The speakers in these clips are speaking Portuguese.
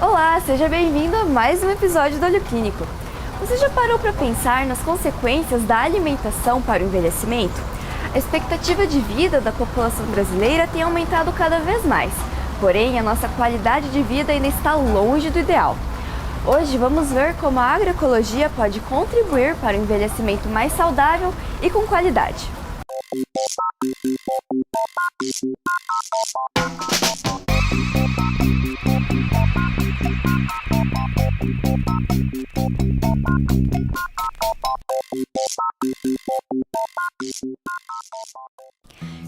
Olá, seja bem-vindo a mais um episódio do Olho Clínico. Você já parou para pensar nas consequências da alimentação para o envelhecimento? A expectativa de vida da população brasileira tem aumentado cada vez mais, porém a nossa qualidade de vida ainda está longe do ideal. Hoje vamos ver como a agroecologia pode contribuir para um envelhecimento mais saudável e com qualidade.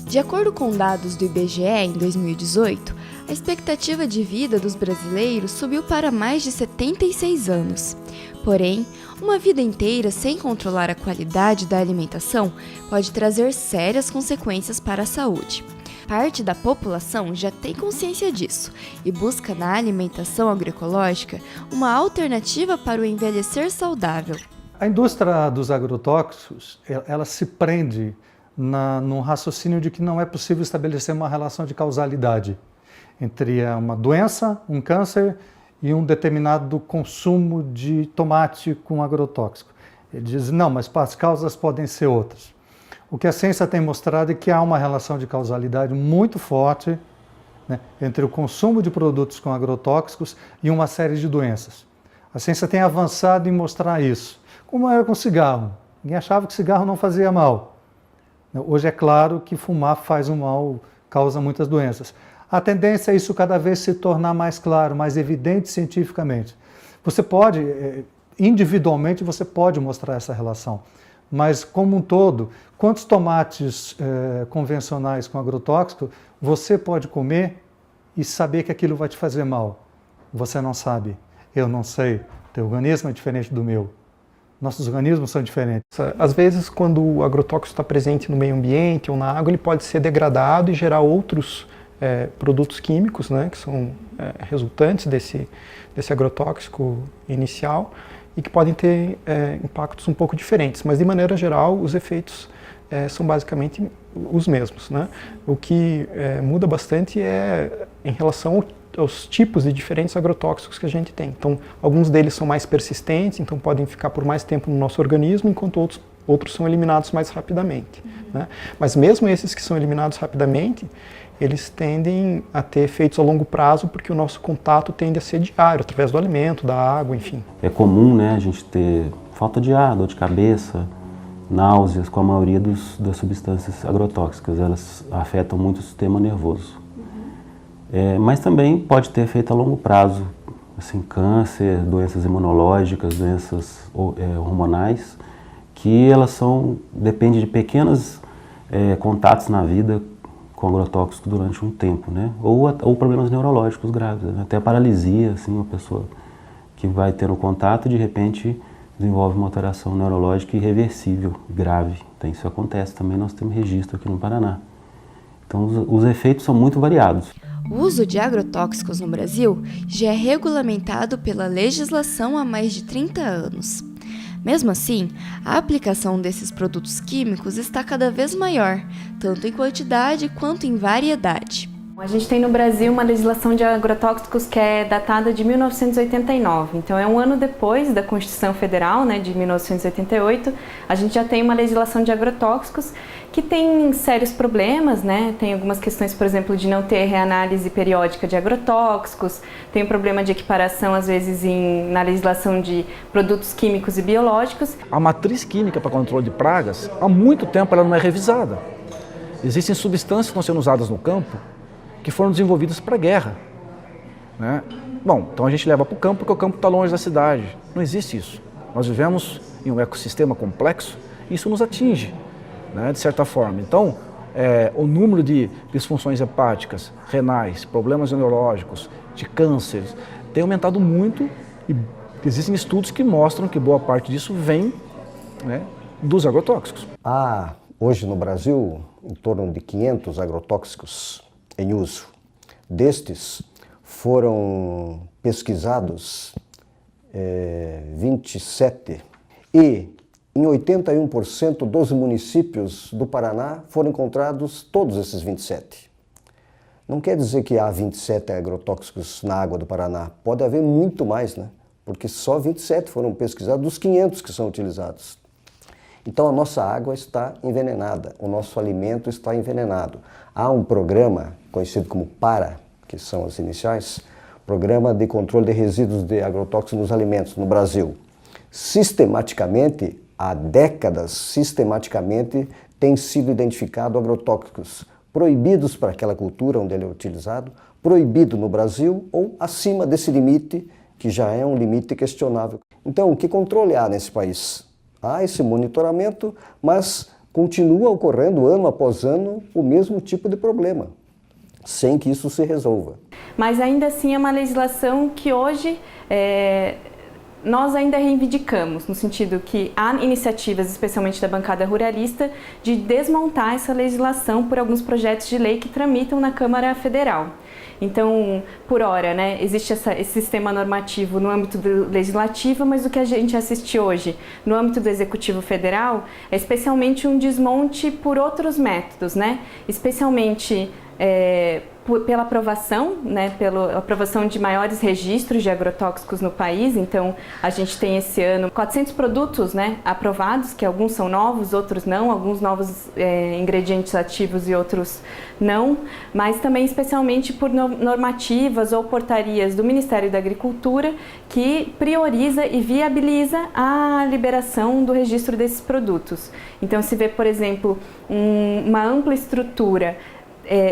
De acordo com dados do IBGE, em 2018, a expectativa de vida dos brasileiros subiu para mais de 76 anos. Porém, uma vida inteira sem controlar a qualidade da alimentação pode trazer sérias consequências para a saúde. Parte da população já tem consciência disso e busca na alimentação agroecológica uma alternativa para o envelhecer saudável. A indústria dos agrotóxicos, ela se prende num raciocínio de que não é possível estabelecer uma relação de causalidade entre uma doença, um câncer e um determinado consumo de tomate com agrotóxico. Ele diz, não, mas as causas podem ser outras. O que a ciência tem mostrado é que há uma relação de causalidade muito forte, né, entre o consumo de produtos com agrotóxicos e uma série de doenças. A ciência tem avançado em mostrar isso. Como era com cigarro. Ninguém achava que cigarro não fazia mal. Hoje é claro que fumar faz um mal, causa muitas doenças. A tendência é isso cada vez se tornar mais claro, mais evidente cientificamente. Você pode, individualmente, você pode mostrar essa relação. Mas, como um todo, quantos tomates convencionais com agrotóxico você pode comer e saber que aquilo vai te fazer mal? Você não sabe, eu não sei, teu organismo é diferente do meu. Nossos organismos são diferentes. Às vezes, quando o agrotóxico está presente no meio ambiente ou na água, ele pode ser degradado e gerar outros produtos químicos, né, que são resultantes desse agrotóxico inicial e que podem ter impactos um pouco diferentes. Mas, de maneira geral, os efeitos são basicamente os mesmos, né? O que muda bastante é em relação aos tipos de diferentes agrotóxicos que a gente tem. Então, alguns deles são mais persistentes, então podem ficar por mais tempo no nosso organismo, enquanto outros são eliminados mais rapidamente, né? Mas mesmo esses que são eliminados rapidamente, eles tendem a ter efeitos a longo prazo, porque o nosso contato tende a ser diário, através do alimento, da água, enfim. É comum, né, a gente ter falta de ar, dor de cabeça, náuseas com a maioria das substâncias agrotóxicas. Elas afetam muito o sistema nervoso. Mas também pode ter efeito a longo prazo, assim, câncer, doenças imunológicas, doenças hormonais, que elas dependem de pequenos contatos na vida com agrotóxico durante um tempo, né? Ou problemas neurológicos graves, né? Até paralisia, assim, uma pessoa que vai tendo contato e de repente desenvolve uma alteração neurológica irreversível, grave. Então isso acontece também, nós temos registro aqui no Paraná. Então os efeitos são muito variados. O uso de agrotóxicos no Brasil já é regulamentado pela legislação há mais de 30 anos. Mesmo assim, a aplicação desses produtos químicos está cada vez maior, tanto em quantidade quanto em variedade. A gente tem no Brasil uma legislação de agrotóxicos que é datada de 1989, então é um ano depois da Constituição Federal, né, de 1988, a gente já tem uma legislação de agrotóxicos que tem sérios problemas, né, tem algumas questões, por exemplo, de não ter reanálise periódica de agrotóxicos, tem um problema de equiparação, às vezes, na legislação de produtos químicos e biológicos. A matriz química para controle de pragas, há muito tempo ela não é revisada. Existem substâncias que estão sendo usadas no campo que foram desenvolvidas para a guerra, né? Bom, então a gente leva para o campo porque o campo está longe da cidade. Não existe isso. Nós vivemos em um ecossistema complexo e isso nos atinge, né, de certa forma. Então, o número de disfunções hepáticas, renais, problemas neurológicos, de cânceres, tem aumentado muito e existem estudos que mostram que boa parte disso vem, né, dos agrotóxicos. Há hoje no Brasil em torno de 500 agrotóxicos em uso. Destes, foram pesquisados 27 e em 81% dos municípios do Paraná foram encontrados todos esses 27. Não quer dizer que há 27 agrotóxicos na água do Paraná. Pode haver muito mais, né? Porque só 27 foram pesquisados dos 500 que são utilizados. Então a nossa água está envenenada, o nosso alimento está envenenado. Há um programa conhecido como PARA, que são as iniciais, Programa de Controle de Resíduos de Agrotóxicos nos Alimentos, no Brasil. Sistematicamente, há décadas, sistematicamente tem sido identificado agrotóxicos proibidos para aquela cultura onde ele é utilizado, proibido no Brasil ou acima desse limite, que já é um limite questionável. Então, que controle há nesse país? Há esse monitoramento, mas continua ocorrendo ano após ano o mesmo tipo de problema, sem que isso se resolva. Mas ainda assim é uma legislação que hoje nós ainda reivindicamos, no sentido que há iniciativas, especialmente da bancada ruralista, de desmontar essa legislação por alguns projetos de lei que tramitam na Câmara Federal. Então, por hora, né, existe esse sistema normativo no âmbito do legislativo, mas o que a gente assiste hoje no âmbito do executivo federal é especialmente um desmonte por outros métodos, né, especialmente pela aprovação, né, pela aprovação de maiores registros de agrotóxicos no país. Então, a gente tem esse ano 400 produtos, né, aprovados, que alguns são novos, outros não, alguns novos ingredientes ativos e outros não, mas também especialmente por normativas ou portarias do Ministério da Agricultura que prioriza e viabiliza a liberação do registro desses produtos. Então, se vê, por exemplo, uma ampla estrutura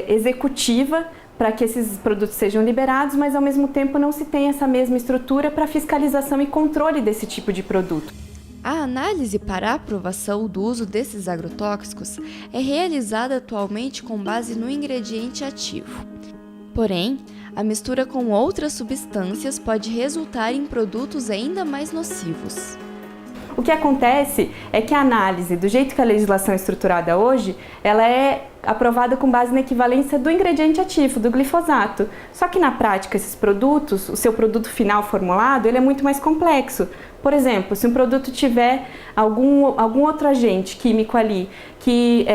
executiva para que esses produtos sejam liberados, mas ao mesmo tempo não se tem essa mesma estrutura para fiscalização e controle desse tipo de produto. A análise para a aprovação do uso desses agrotóxicos é realizada atualmente com base no ingrediente ativo. Porém, a mistura com outras substâncias pode resultar em produtos ainda mais nocivos. O que acontece é que a análise, do jeito que a legislação é estruturada hoje, ela é aprovada com base na equivalência do ingrediente ativo, do glifosato. Só que na prática, esses produtos, o seu produto final formulado, ele é muito mais complexo. Por exemplo, se um produto tiver algum outro agente químico ali que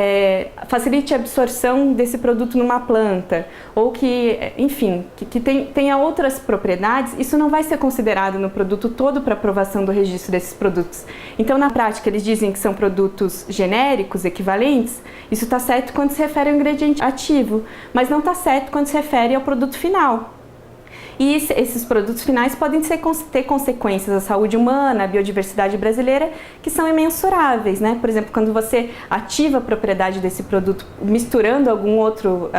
facilite a absorção desse produto numa planta, ou que, enfim, que tenha outras propriedades, isso não vai ser considerado no produto todo para aprovação do registro desses produtos. Então, na prática, eles dizem que são produtos genéricos, equivalentes. Isso está certo quando se refere ao ingrediente ativo, mas não está certo quando se refere ao produto final. E esses produtos finais podem ter consequências à saúde humana, à biodiversidade brasileira, que são imensuráveis, né? Por exemplo, quando você ativa a propriedade desse produto misturando algum outro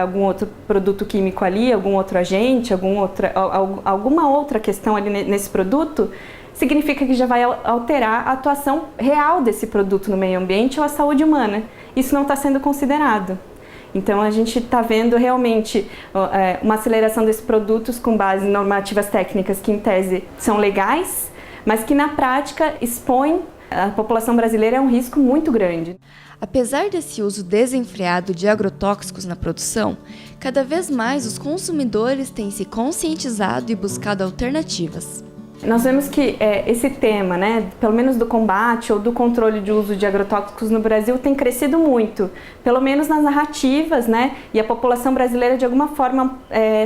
produto químico ali, algum outro agente, alguma outra questão ali nesse produto, significa que já vai alterar a atuação real desse produto no meio ambiente ou à saúde humana. Isso não está sendo considerado. Então, a gente está vendo realmente uma aceleração desses produtos com base em normativas técnicas que, em tese, são legais, mas que, na prática, expõem a população brasileira a um risco muito grande. Apesar desse uso desenfreado de agrotóxicos na produção, cada vez mais os consumidores têm se conscientizado e buscado alternativas. Nós vemos que esse tema, né, pelo menos do combate ou do controle de uso de agrotóxicos no Brasil, tem crescido muito, pelo menos nas narrativas, né, e a população brasileira de alguma forma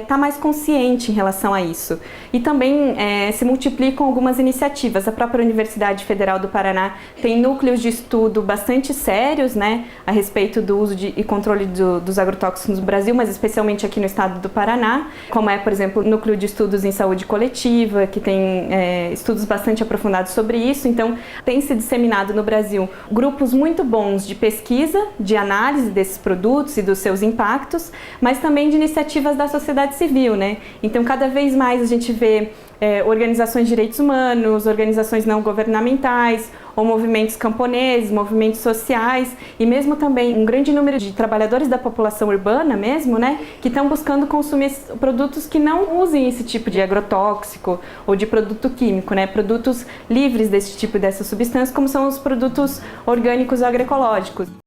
está mais consciente em relação a isso. E também se multiplicam algumas iniciativas. A própria Universidade Federal do Paraná tem núcleos de estudo bastante sérios, né, a respeito do uso e controle dos agrotóxicos no Brasil, mas especialmente aqui no estado do Paraná, como é, por exemplo, o Núcleo de Estudos em Saúde Coletiva, que tem estudos bastante aprofundados sobre isso. Então, tem se disseminado no Brasil grupos muito bons de pesquisa, de análise desses produtos e dos seus impactos, mas também de iniciativas da sociedade civil, né? Então, cada vez mais a gente vê organizações de direitos humanos, organizações não governamentais, ou movimentos camponeses, movimentos sociais, e mesmo também um grande número de trabalhadores da população urbana mesmo, né, que estão buscando consumir produtos que não usem esse tipo de agrotóxico ou de produto químico, né, produtos livres desse tipo dessas substâncias, como são os produtos orgânicos agroecológicos.